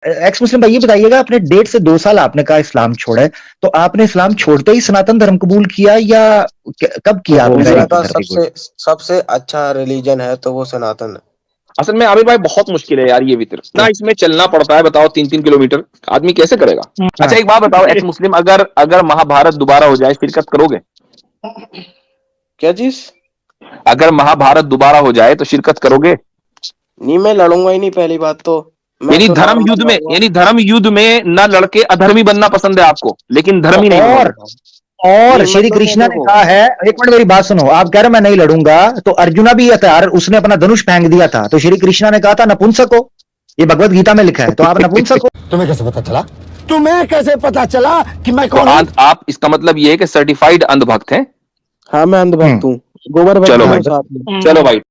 X मुस्लिम भाई, ये बताइएगा, आपने 1.5 से 2 साल आपने कहा इस्लाम छोड़ा है, तो आपने इस्लाम छोड़ते ही सनातन धर्म कबूल किया या कब किया आपने? वेरी इंडिया का गुड, वेरी गुड। सबसे सबसे अच्छा रिलीजन है तो वो सनातन है। असल में आबिर भाई बहुत मुश्किल है यार ये वितर ना, इसमें चलना पड़ता है, बताओ 3-3 किलोमीटर आदमी कैसे करेगा। अच्छा एक बात बताओ एक्स मुस्लिम, अगर अगर महाभारत दोबारा हो जाए शिरकत करोगे? क्या चीज? अगर महाभारत दोबारा हो जाए तो शिरकत करोगे? नहीं, मैं लड़ूंगा ही नहीं, पहली बात तो। मैं यानी तो धर्म नॉर्मल युद्ध में, रहूंगा। यानी धर्म युद्ध में ना लड़के अधर्मी बनना पसंद है आपको, लेकिन धर्मी नहीं बनोगे। और नहीं, श्री मतलब कृष्णा ने देखो, कहा है, एक मिनट मेरी बात सुनो, आप कह रहे हो मैं नहीं लड़ूंगा, तो अर्जुना भी हथियार उसने अपना धनुष फेंक दिया था, तो श्री कृष्णा ने कहा था नपुंसक हो, ये भगवत गीता में लिखा है, तो आप नपुंसक हो। तुम्हें कैसे पता चला? तुम्हें कैसे पता चला कि मैं तो कौन हूं? आप इसका मतलब ये है कि सर्टिफाइड अंधभक्त हैं। हाँ मैं अंधभक्त हूँ, गोबर भक्त चलो हूँ भाई, साथ में। चलो भाई।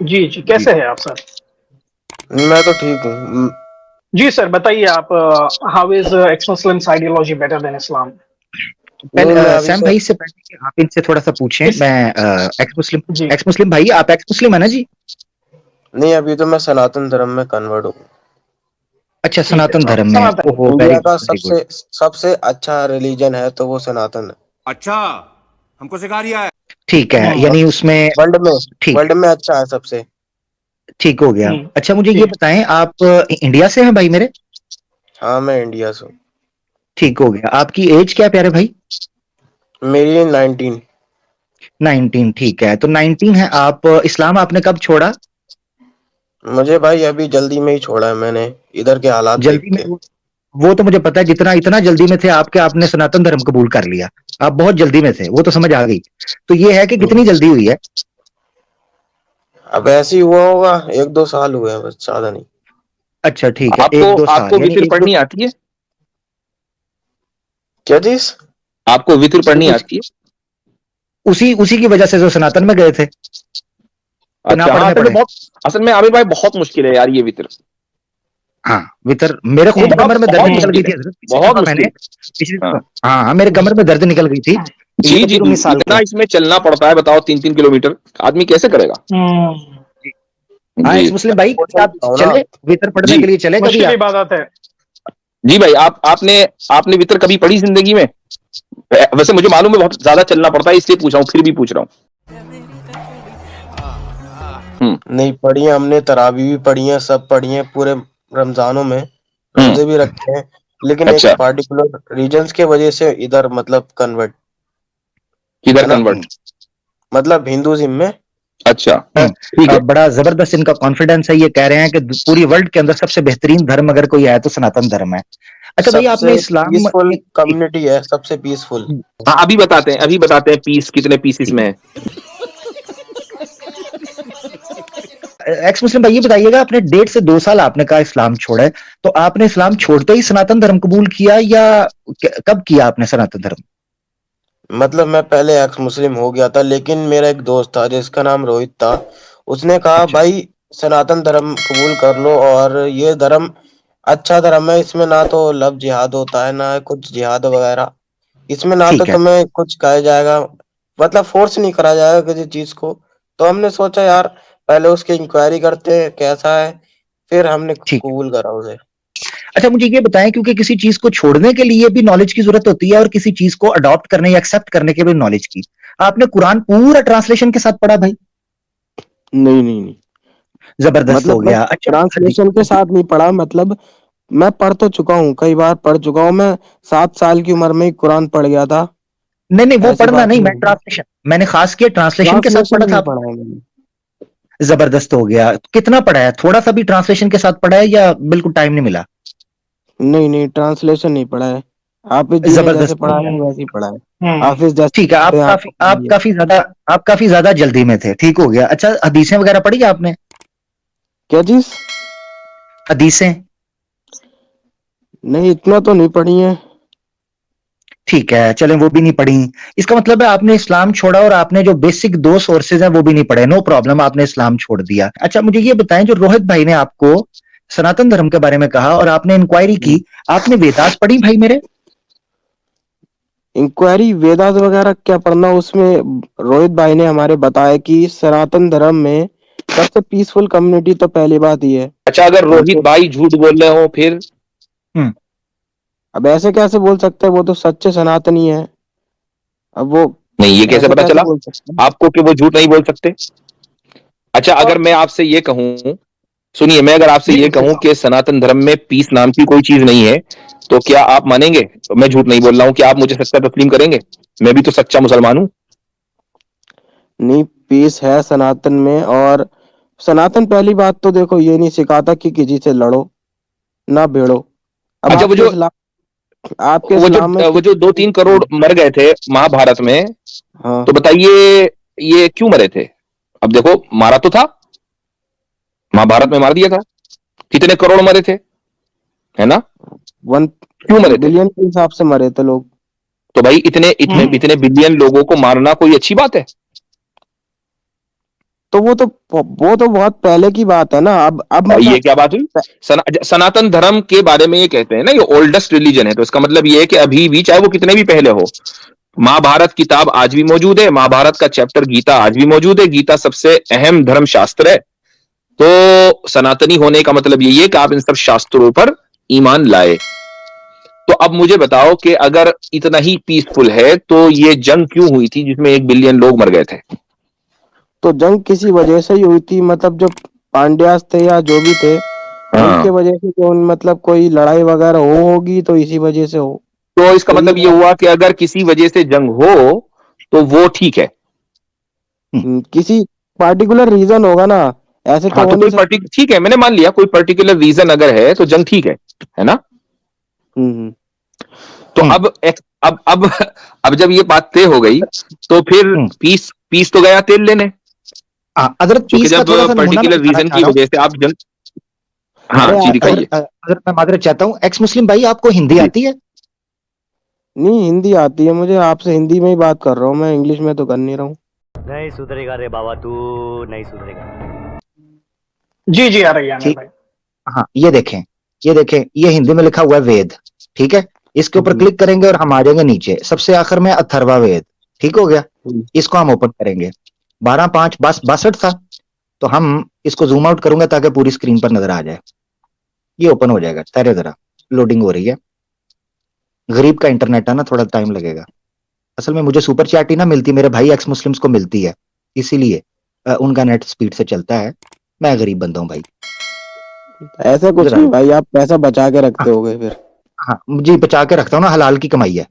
जी जी, कैसे हैं आप सर? मैं तो ठीक हूँ। जी सर, बताइए आप, how is X Muslims ideology better than Islam? नहीं, मैं अभी सैम से भाई से पहले कि आप इनसे थोड़ा सा पूछें, इस मैं एक्स मुस्लिम, जी एक्स मुस्लिम भाई, आप एक्स मुस्लिम है ना जी? नहीं, अभी तो मैं सनातन धर्म में कन्वर्ट हूँ। अच्छा, ठीक है, सनातन धर्म में, सनातन। ओहो वेरी इंडिया गुड, का वेरी गुड। सबसे सबसे अच्छा रिलीजन है तो वो सनातन है। अच्छा, हमको सिखा रिया है। ठीक है, यानी उसमें वर्ल्ड में, ठीक, वर्ल्ड में अच्छा है सबसे। ठीक हो गया। अच्छा मुझे ये ठीक। बताएं, आप इंडिया से हैं भाई मेरे? हाँ मैं इंडिया से हूँ। ठीक हो गया। आपकी एज क्या है प्यारे भाई? मेरी 19। 19, ठीक है, तो 19 है आप। इस्लाम आपने कब छोड़ा? मुझे भाई अभी जल्दी में ही छोड़ा है मैंने, इधर के हालात देख जल्दी में? के। वो तो मुझे पता है, जितना इतना जल्दी में थे आपके, आपने सनातन धर्म कबूल कर लिया, आप बहुत जल्दी में थे, वो तो समझ आ गई। तो ये है कि कितनी जल्दी हुई है? अब ऐसे ही हुआ होगा, 1-2 साल हुए हैं बस, ज्यादा नहीं। अच्छा ठीक है, आपको 1-2 साल, आपको यानी वितर एक दो। पढ़नी आती है? क्या चीज? आपको वितर पढ़नी उस, आती है? उसी उसी की वजह से जो सनातन में गए थे, कि ना अच्छा हाँ, पढ़ने असल में पड़े। बहुत, असल में आबिर भाई बहुत मुश्किल है यार ये वितर। हाँ, वितर मेरे खुद बहुत कमर में दर्द बहुत निकल गई मुश्किल थी है, हजरत, पिछली बहुत दफा मैंने, मुश्किल। पिछली हाँ दफा, हाँ हाँ, मेरे कमर में दर्द निकल गई थी। जी ये जी फिर जी, 19 साल इतना के। इसमें चलना पड़ता है, बताओ 3-3 किलोमीटर आदमी कैसे करेगा। हाँ जी एक्स मुस्लिम भाई, वो कभी आप समझता हूँ ना। चले वितर पढ़ने जी के लिए, चले कभी मुश्किल आप? इबादत है। जी भाई, आपने आपने वितर कभी पढ़ी जिंदगी में? वैसे मुझे मालूम है बहुत ज्यादा चलना पड़ता है, इसलिए पूछ रहा हूँ, फिर भी पूछ रहा हूँ। नहीं पढ़ी है हमने, तरावी भी पढ़ी है, सब पढ़ी है पूरे रमजानों में, हम्म। रोजे भी रखे हैं। लेकिन एक अच्छा, पार्टिकुलर रीजंस के वजह से इधर मतलब कन्वर्ट, किधर है ना, कन्वर्ट? मतलब हिंदुइज्म में। अच्छा ठीक है। बड़ा जबरदस्त इनका कॉन्फिडेंस है, ये कह रहे हैं कि पूरी वर्ल्ड के अंदर सबसे बेहतरीन धर्म अगर कोई है तो सनातन धर्म है। अच्छा भाई, आपने सबसे इस्लाम पीसफुल कम्युनिटी है, सबसे पीसफुल। हाँ अभी बताते हैं पीस कितने पीसेस में है। एक्स मुस्लिम भाई, ये बताइएगा, आपने 1.5 से 2 साल आपने कहा इस्लाम छोड़ा है, तो आपने इस्लाम छोड़ते ही सनातन धर्म कबूल किया या कब किया आपने सनातन धर्म? मतलब मैं पहले एक्स मुस्लिम हो गया था, लेकिन मेरा एक दोस्त था जिसका नाम रोहित था, उसने कहा अच्छा भाई सनातन धर्म कबूल कर लो, और ये धर्म अच्छा धर्म है, इसमें ना तो लव जिहाद होता है ना कुछ जिहाद वगैरह, इसमें ना तो ठीक है। तुम्हें कुछ कहा जाएगा, मतलब फोर्स नहीं करा जाएगा किसी चीज को। तो हमने सोचा यार पहले उसकी इंक्वायरी करते हैं कैसा है, फिर हमने ठीक है। कबूल करा उसे। अच्छा मुझे ये बताएं, क्योंकि किसी चीज को छोड़ने के लिए भी नॉलेज की जरूरत होती है और किसी चीज को अडॉप्ट करने या एक्सेप्ट करने के भी नॉलेज की। आपने कुरान पूरा ट्रांसलेशन के साथ पढ़ा भाई? नहीं नहीं नहीं, जबरदस्त हो मतलब मैं गया। अच्छा ट्रांसलेशन के साथ नहीं पढ़ा, मतलब मैं पढ़ तो चुका हूँ, कई बार पढ़ चुका हूँ मैं, 7 साल की उम्र में ही कुरान पढ़ गया था। नहीं नहीं, वो ऐसी पढ़ना बात नहीं, मैं नहीं है, ट्रांसलेशन, मैंने खास किया ट्रांसलेशन के साथ ट्रांसलेशन पढ़ा था नहीं आपने? पढ़ा है मैंने। जबरदस्त हो गया। कितना पढ़ा है? थोड़ा सा भी ट्रांसलेशन के साथ पढ़ा है या बिल्कुल टाइम नहीं मिला? नहीं नहीं, ट्रांसलेशन नहीं पढ़ा है। हाफिज जी ने जैसे जबरदस्त हो पढ़ा गया। है वैसे ही पढ़ा है। हाफिज जैसे ठीक है, पढ़ते हैं आप काफी ज्यादा जल्दी में थे, ठीक हो गया। अच्छा हदीसें वगैरह पढ़ी आपने? क्या चीज? हदीसें? नहीं इतना तो नहीं पढ़ी है। ठीक है, चलें, वो भी नहीं पढ़ी। इसका मतलब है आपने इस्लाम छोड़ा और आपने जो बेसिक 2 सोर्सेज हैं वो भी नहीं पढ़े। नो प्रॉब्लम, आपने इस्लाम छोड़ दिया। अच्छा मुझे ये बताएं, जो रोहित भाई ने आपको सनातन धर्म के बारे में कहा और आपने इंक्वायरी की, आपने वेदास पढ़ी भाई मेरे? इंक्वायरी वेदास वगैरह क्या पढ़ना, उसमें रोहित भाई ने हमारे बताया कि सनातन धर्म में सबसे पीसफुल कम्युनिटी तो पहली बात ही है। अच्छा, अगर रोहित हमको भाई झूठ बोल रहे हो फिर? अब ऐसे कैसे बोल सकते हैं, वो तो सच्चे सनातनी है। अब वो नहीं, ये कैसे ऐसे पता कैसे चला बोल सकते हैं? आपको कि वो झूठ नहीं बोल सकते? अच्छा, अगर मैं आपसे ये कहूं, सुनिए, मैं अगर आपसे जी ये जी कहूं कि सनातन धर्म में पीस नाम की कोई चीज नहीं है, तो क्या आप मानेंगे? तो मैं झूठ नहीं बोल रहा हूं, क्या आप मुझे सच्चा तस्लीम करेंगे? मैं भी तो सच्चा मुसलमान हूं। नहीं, पीस है सनातन में। और सनातन पहली बात तो देखो ये नहीं सिखाता कि किसी से लड़ो ना भिड़ो। अब अच्छा, आपके इस्लाम में वो जो 2-3 करोड़ मर गए थे महाभारत में, हाँ, तो बताइए ये क्यों मरे थे? अब देखो, मारा तो था, महाभारत में मार दिया था। कितने करोड़ मरे थे, है ना? 1 क्यों मरे थे? बिलियन के हिसाब से मरे थे लोग। तो भाई इतने इतने हम्म इतने बिलियन लोगों को मारना कोई अच्छी बात है? तो वो तो बहुत पहले की बात है ना। अब भाई ये मतलब क्या बात हुई? सनातन धर्म के बारे में ये कहते हैं ना, ये ओल्डेस्ट रिलीजन है, तो इसका मतलब ये है कि अभी भी, चाहे वो कितने भी पहले हो, महाभारत किताब आज भी मौजूद है, महाभारत का चैप्टर गीता आज भी मौजूद है। गीता सबसे अहम धर्म शास्त्र है। तो सनातनी होने का मतलब यही है कि आप इन सब शास्त्रों पर ईमान लाए। तो अब मुझे बताओ कि अगर इतना ही पीसफुल है तो ये जंग क्यों हुई थी जिसमें 1 बिलियन लोग मर गए थे? तो जंग किसी वजह से ही हुई थी, मतलब जो पांड्यास थे या जो भी थे उनके हाँ, वजह से, जो मतलब कोई लड़ाई वगैरह होगी तो इसी वजह से हो। तो इसका यही मतलब ये हुआ कि अगर किसी वजह से जंग हो तो वो ठीक है। किसी पार्टिकुलर रीजन होगा ना, ऐसे तो हाँ, हो तो नहीं कोई सकता। पर्टिकुलर, ठीक है, मैंने मान लिया कोई पर्टिकुलर रीजन अगर है तो जंग ठीक है ना? हम्म तो हम्म, अब जब ये बात तय हो गई, तो फिर हम्म। पीस पीस तो गया तेल लेने। हजरत क्योंकि पीस का जब थोड़ा सा नमूना मैं पर्टिकुलर दिखाना रीजन चाह की रहा हूँ। वजह से आप जंग, हाँ अरे जी, अगर दिखाइए। अगर मैं माजरत चाहता हूँ, एक्स मुस्लिम भाई, आपको हिंदी जी। आती है? नहीं, हिंदी आती है मुझे, आपसे हिंदी में ही बात कर रहा हूँ मैं, इंग्लिश में तो कर नहीं रहा हूँ। नहीं सुधरेगा रे बाबा, तू नहीं सुधरेगा। जी जी आ रही है आमिर ठीक। भाई। हाँ, ये देखें, ये हिंदी में लिखा हुआ है वेद। ठीक है, इसके ऊपर हम्म, क्लिक करेंगे और हम आ जाएंगे नीचे सबसे आखिर में अथर्वा वेद। ठीक हो गया? हम्म, इसको हम ओपन करेंगे। 12/5 62 था। तो हम इसको जूम आउट करूंगा ताकि पूरी स्क्रीन पर नजर आ जाए। ये ओपन हो जाएगा, ठहरे जरा, लोडिंग हो रही है। गरीब का इंटरनेट है ना, थोड़ा टाइम लगेगा। असल में मुझे सुपर चैट ही ना मिलती, मेरे भाई एक्स मुस्लिम्स को मिलती है, इसीलिए उनका नेट स्पीड से चलता है। मैं गरीब बंदा हूं भाई। ऐसा कुछ जरा नहीं रुक। भाई, आप पैसा बचा के रखते हाँ, होगे फिर। हाँ जी, बचा के रखता हूँ ना, हलाल की कमाई है।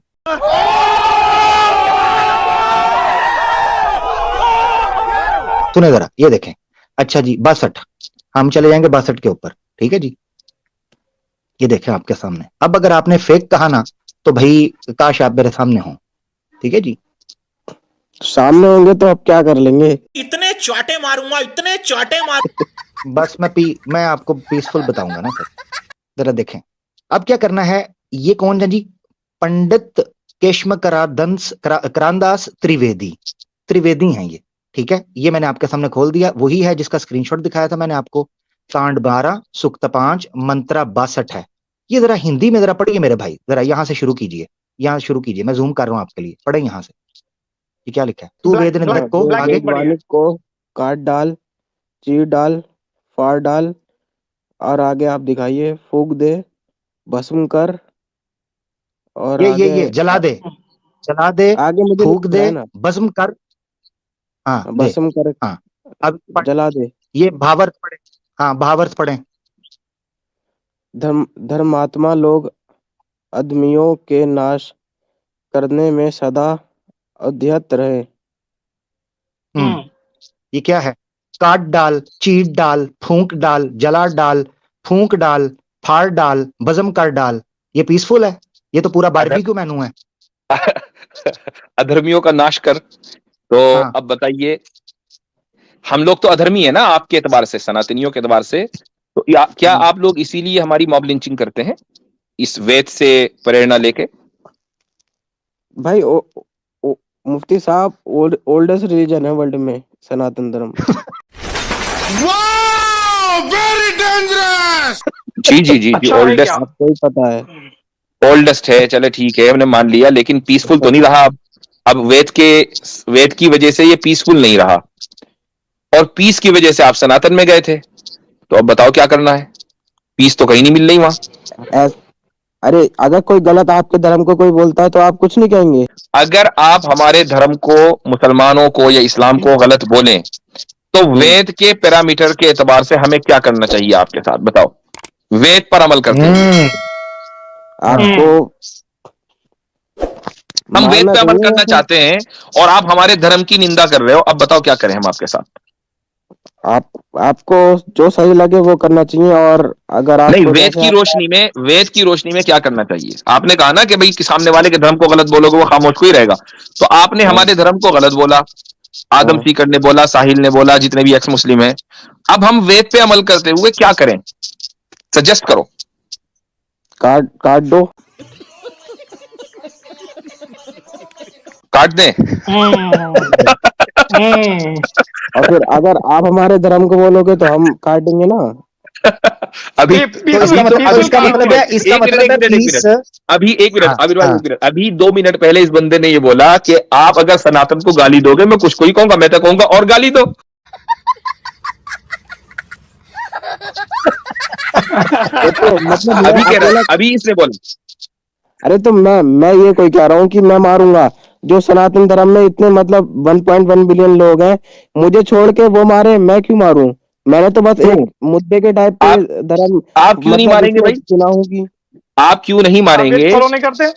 सुने जरा, ये देखें। अच्छा जी, 62। हम चले जाएंगे 62 के ऊपर। ठीक है जी, ये देखें आपके सामने। अब अगर आपने फेक कहा ना, तो भाई काश आप मेरे सामने हो। ठीक है जी। सामने होंगे तो अब क्या कर लेंगे। इतने चाटे मारूंगा, इतने चाटे मार। बस मैं आपको पीसफुल बताऊंगा ना सर। जरा देखें। अब क्या करना है। ये कौन है जी? पंडित केशव करानदास त्रिवेदी। त्रिवेदी हैं ये। ठीक है, ये मैंने आपके सामने खोल दिया, वही है जिसका स्क्रीनशॉट दिखाया था मैंने आपको। सांड 12 सुक्त 5 मंत्रा 62 है। ये जरा हिंदी में जरा पढ़िए मेरे भाई, जरा यहां से शुरू कीजिए। यहां शुरू कीजिए, मैं जूम कर रहा हूं आपके लिए, पढ़े यहां से। ये क्या लिखा है? तू ब्लैक वेद हाँ, निंदक ब्लैक को तो ब्लैक आगे। इंक बढ़िया है। वैज्ञानिक को काट डाल, चीर डाल, फाड़ डाल, और आगे आप दिखाइए, फूक दे, भस्म कर, और आगे ये जला दे। जला दे। आगे मुझे नहीं फूक दिख रहा दे। है ना। भस्म कर। हाँ दे। भस्म कर, हाँ। अब जला दे। ये भावार्थ पढ़े। हाँ, भावार्थ पढ़े। धर्मात्मा लोग अधर्मियों के नाश करने में सदा अध्यत रहे। हम्म। हम्म ये क्या है? काट डाल, चीट डाल, फूंक डाल, जला डाल, फूंक डाल, फाड़ डाल, बजम कर डाल। ये पीसफुल है? ये तो पूरा अधर बारबेक्यू मेनू है। अधर्मियों का नाश कर। तो हाँ। अब बताइए, हम लोग तो अधर्मी है ना आपके एतबार से, सनातनियों के एतबार से, तो क्या आप लोग इसीलिए हमारी मॉब लिंचिंग करते हैं इस वेद से प्रेरणा लेके? भाई ओ, मुफ्ती साहब, ओल्डेस्ट रिलीजन है वर्ल्ड में सनातन धर्म। वाह, वेरी डेंजरस। जी जी जी जी, अच्छा है क्या? ओल्डेस्ट। आपको ही पता है। ओल्डेस्ट है, चले ठीक है, हमने मान लिया, लेकिन पीसफुल तो नहीं रहा। अब वेद की वजह से ये पीसफुल नहीं रहा, और पीस की वजह से आप सनातन में गए थे, तो अब बताओ क्या करना है? पीस तो कहीं नहीं मिल रही वहां। अरे अगर कोई गलत आपके धर्म को कोई बोलता है तो आप कुछ नहीं कहेंगे? अगर आप हमारे धर्म को, मुसलमानों को या इस्लाम को गलत बोलें, तो वेद के पैरामीटर के एतबार से हमें क्या करना चाहिए आपके साथ, बताओ? वेद पर अमल करते हैं आपको हम, वेद मानना पे अमल चाहिए करना ऐसे? चाहते हैं, और आप हमारे धर्म की निंदा कर रहे हो। अब बताओ क्या करें हम आपके साथ? आपको जो सही लगे वो करना चाहिए, और अगर नहीं, आपको वेद जैसे की रोशनी में, वेद की रोशनी में क्या करना चाहिए? आपने कहा ना कि भाई कि सामने वाले के धर्म को गलत बोलोगे वो खामोश को ही रहेगा, तो आपने हमारे धर्म को गलत बोला, आदम सीकर ने बोला, साहिल ने बोला, जितने भी एक्स मुस्लिम हैं। अब हम वेद पे अमल करते हुए क्या करें? सजेस्ट करो। काट दो। काट दें? और फिर अगर आप हमारे धर्म को बोलोगे तो हम काटेंगे ना। अभी ये तो peaceful- इसका मतलब, peaceful इसका काम मतलब है, इसका मतलब है पीस। अभी एक मिनट, हाँ, अभी भाई हाँ। एक मिनट, अभी 2 मिनट पहले इस बंदे ने ये बोला कि आप अगर सनातन को गाली दोगे, मैं कुछ को ही कहूंगा, मैं तो कहूंगा और गाली दो। तो मतलब मैं अभी कह रहा है, अकेला, अभी इसने बोला। अरे तो मैं ये कोई कह रहा हूँ कि मैं मारूंगा जो सनातन धर्म में इतने मतलब 1.1 बिलियन लोग हैं, मुझे छोड़ के वो मारे, मैं क्यों मारूं? मैंने तो बस क्यों? एक मुद्दे के टाइप पे धर्म आप क्यों नहीं मतलब मारेंगे इसको भाई? चुना होगी। आप क्यों नहीं आप मारेंगे? वेद फॉलो नहीं करते?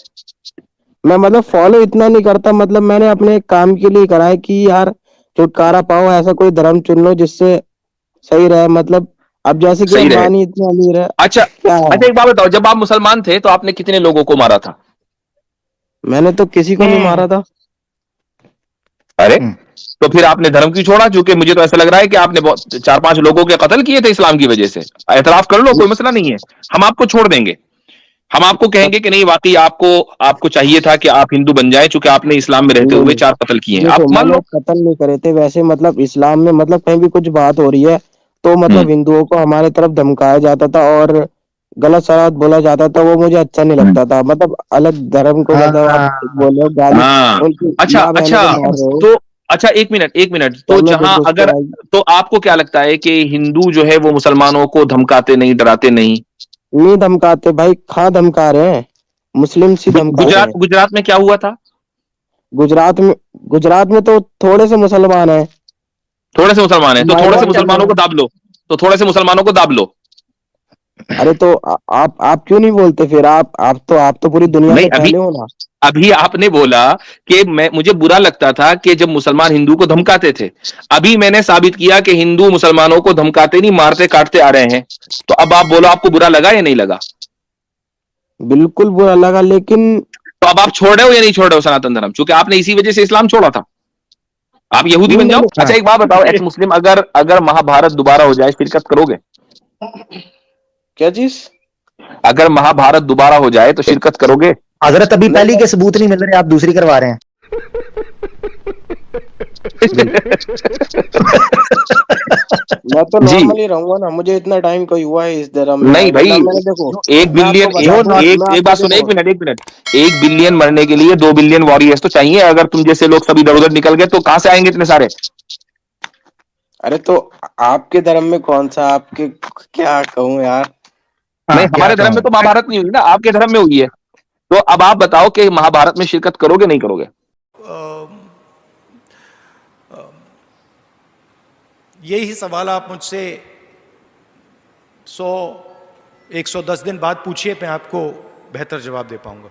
मैं मतलब फॉलो इतना नहीं करता, मतलब मैंने अपने काम के लिए करा है कि यार छुटकारा पाओ, ऐसा कोई धर्म चुन लो जिससे सही रहे। मतलब अब जैसे कि सही रहे। अंबानी इतने अमीर है, अच्छा क्या है? अच्छा, एक बात बताओ, जब आप मुसलमान थे तो आपने कितने लोगों को मारा था? मैंने तो किसी को नहीं मारा था। अरे हम्म। तो फिर आपने धर्म क्यों छोड़ा? क्योंकि मुझे तो ऐसा लग रहा है कि आपने 4-5 लोगों के कत्ल किए थे इस्लाम की वजह से। एतराफ कर लो, कोई मसला नहीं है, हम आपको छोड़ देंगे। हम आपको कहेंगे कि नहीं, वाकई आपको चाहिए था कि आप हिंदू बन जाएं, चूंकि आपने इस्लाम में रहते हुए नहीं, 4 कत्ल किए हैं, देखो आप मान मैंने लो। कत्ल नहीं करे थे वैसे, मतलब इस्लाम में मतलब कहीं भी कुछ बात हो रही है तो मतलब हिंदुओं को हमारे तरफ धमकाया जाता था और गलत सलत बोला जाता था, वो मुझे अच्छा नहीं लगता था। मतलब अलग धर्म को मतलब आप हाँ, बोल रहे हो गाली, हाँ, उनकी अच्छा माँ बहनों अच्छा, को मार रहे हो, तो अच्छा, एक मिनट एक मिनट, तो तब मैं जहां बुद्धिस्ट अगर, को आई। तो आपको क्या लगता है कि हिंदू जो है वो मुसलमानों को धमकाते नहीं, डराते नहीं? नहीं धमकाते भाई, कहाँ धमका रहे हैं, मुस्लिम सी धमका रहे गुजरात हैं। गुजरात में क्या हुआ था? गुजरात में तो थोड़े से मुसलमान हैं। थोड़े से मुसलमान है तो थोड़े से बहुत कम मुसलमानों है। को दाब लो, तो थोड़े से मुसलमानों को दाब लो। अरे तो आप क्यों नहीं बोलते फिर? आप तो पूरी दुनिया नहीं, से अभी फैले हो ना। अभी आपने बोला कि मुझे बुरा लगता था कि जब मुसलमान हिंदू को धमकाते थे। अभी मैंने साबित किया कि हिंदू मुसलमानों को धमकाते नहीं, मारते काटते आ रहे हैं। तो अब आप बोलो, आपको बुरा लगा या नहीं लगा? बिल्कुल बुरा लगा, लेकिन तो अब आप छोड़ रहे हो या नहीं छोड़ रहे हो सनातन धर्म? क्योंकि आपने इसी वजह से इस्लाम छोड़ा था। आप यहूदी नहीं बन जाओ। मैंने, अच्छा एक बात बताओ, एक्स मुस्लिम, अगर अगर महाभारत दोबारा हो जाए, शिरकत करोगे? क्या चीज? अगर महाभारत दोबारा हो जाए तो शिरकत करोगे? हजरत अभी नहीं पहली के सबूत नहीं मिल रहे, आप दूसरी करवा रहे हैं। मैं तो जी। नॉर्मली रहूंगा ना, मुझे इतना टाइम कोई हुआ है इस धर्म में, नहीं भाई, मतलब मैंने देखो 1 मैं बिलियन, आपको बताता हूँ, मैं एक आपको बात सुनो, देखो, 1 मिनट 1 बिलियन मरने के लिए 2 बिलियन वॉरियर्स तो चाहिए। अगर तुम जैसे लोग सब इधर उधर निकल गए तो कहां से आएंगे इतने सारे? अरे तो आपके धर्म में कौन सा, आपके क्या कहूँ यार। नहीं, क्या हमारे धर्म में कहूं? तो महाभारत नहीं हुई ना, आपके धर्म में हुई है। तो अब आप बताओ कि महाभारत में शिरकत करोगे नहीं करोगे? यही सवाल आप मुझसे 100-110 दिन बाद पूछिए, मैं आपको बेहतर जवाब दे पाऊंगा।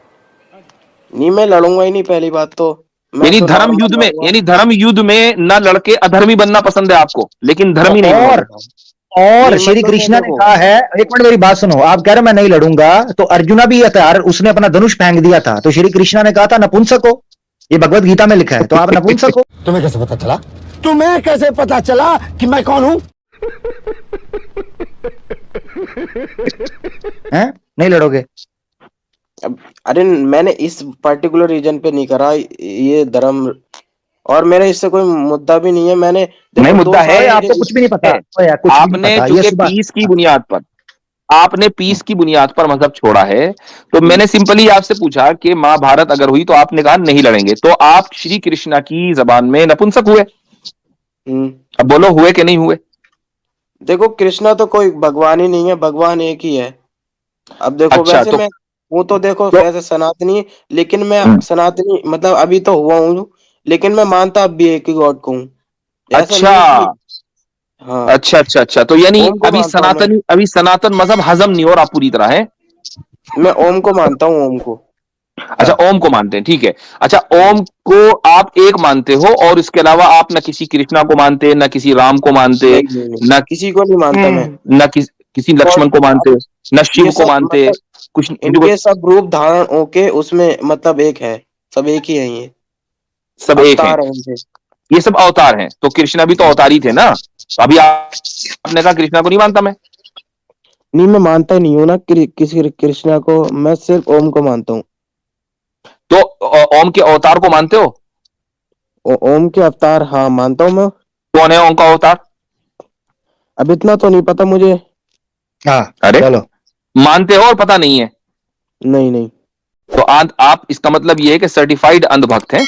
नहीं मैं लड़ूंगा ही नहीं, पहली बात तो मैं यानी तो धर्म नॉर्मल युद्ध में, रहूंगा। यानी धर्म युद्ध में ना लड़के अधर्मी बनना पसंद है आपको, लेकिन धर्मी नहीं और बनोगे। और नहीं, श्री मतलब कृष्णा ने देखो, कहा है, एक मिनट मेरी बात सुनो, आप कह रहे हो मैं नहीं लड़ूंगा, तो अर्जुना भी हथियार, उसने अपना धनुष फेंक दिया था, तो श्री कृष्णा ने कहा था नपुंसक हो, ये भगवत गीता में लिखा है, तो आप नपुंसक हो। तुम्हें कैसे पता चला? तुम्हें कैसे पता चला कि मैं कौन हूं? हैं? नहीं लड़ोगे? अरे मैंने इस पर्टिकुलर रीजन पे नहीं करा ये धर्म, और मेरा इससे कोई मुद्दा भी नहीं है। मैंने नहीं, देखो 2 मुद्दा है, साल आपको कुछ भी नहीं पता, है। कुछ भी नहीं आपने पता, ये चूंकि सुबह पीस की बुनियाद पर, आपने पीस की बुनियाद पर मजहब छोड़ा है, तो मैंने सिंपली आपसे पूछा कि महाभारत अगर हुई तो आपने कहा नहीं लड़ेंगे, तो आप श्री कृष्णा की जबान में नपुंसक हुए। अब बोलो हुए कि नहीं हुए? देखो कृष्णा तो कोई भगवान ही नहीं है, भगवान एक ही है। अब देखो अच्छा, वैसे मैं हूँ तो देखो वैसे सनातनी, लेकिन मैं सनातनी मतलब अभी तो हुआ हूँ, लेकिन मैं मानता अब भी एक ही गॉड को हूँ। ऐसा अच्छा नहीं है कि हाँ अच्छा अच्छा अच्छा, तो यानी ओम को मानता हूँ मैं। अभी सनातन मजहब हजम नहीं हो रहा पूरी तरह है। मैं ओम को मानता हूँ, ओम को। अच्छा, ओम को मानते हैं, ठीक है। अच्छा, ओम को आप एक मानते हो और इसके अलावा आप न किसी कृष्णा को मानते, न किसी राम को मानते, नहीं नहीं नहीं, न किसी को नहीं मानता मैं। न किसी और लक्ष्मण को मानते, न शिव ये को सब मानते, मतलब कुछ मुझे इनके सब रूप धारण होके उसमें मतलब एक है, सब एक ही है, ये सब एक हैं। अवतार है इनके। ये सब अवतार हैं, तो कृष्णा भी तो अवतार ही थे ना। तो अभी आपने कहा कृष्णा को नहीं मानता मैं। नहीं मैं मानता नहीं हूँ ना किसी कृष्णा को, मैं सिर्फ ओम को मानता हूँ। तो ओम के अवतार को मानते हो? ओम के अवतार हाँ मानता हूँ मैं। कौन है ओम का अवतार? अब इतना तो नहीं पता मुझे। हाँ अरे चलो, मानते हो और पता नहीं है? नहीं नहीं। तो आप इसका मतलब ये है कि सर्टिफाइड अंधभक्त हैं।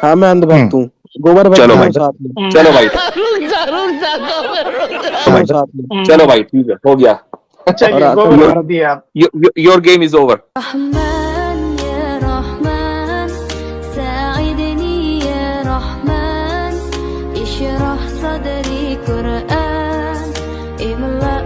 हाँ मैं अंधभक्त हूँ, गोबर चलो भक्त भाई, हूँ साथ में। चलो भाई, हूँ साथ में। चलो भाई, ठीक है, हो गया। और चलिए तो गोबर हमारा भर दिए आप। Your game is over. I'm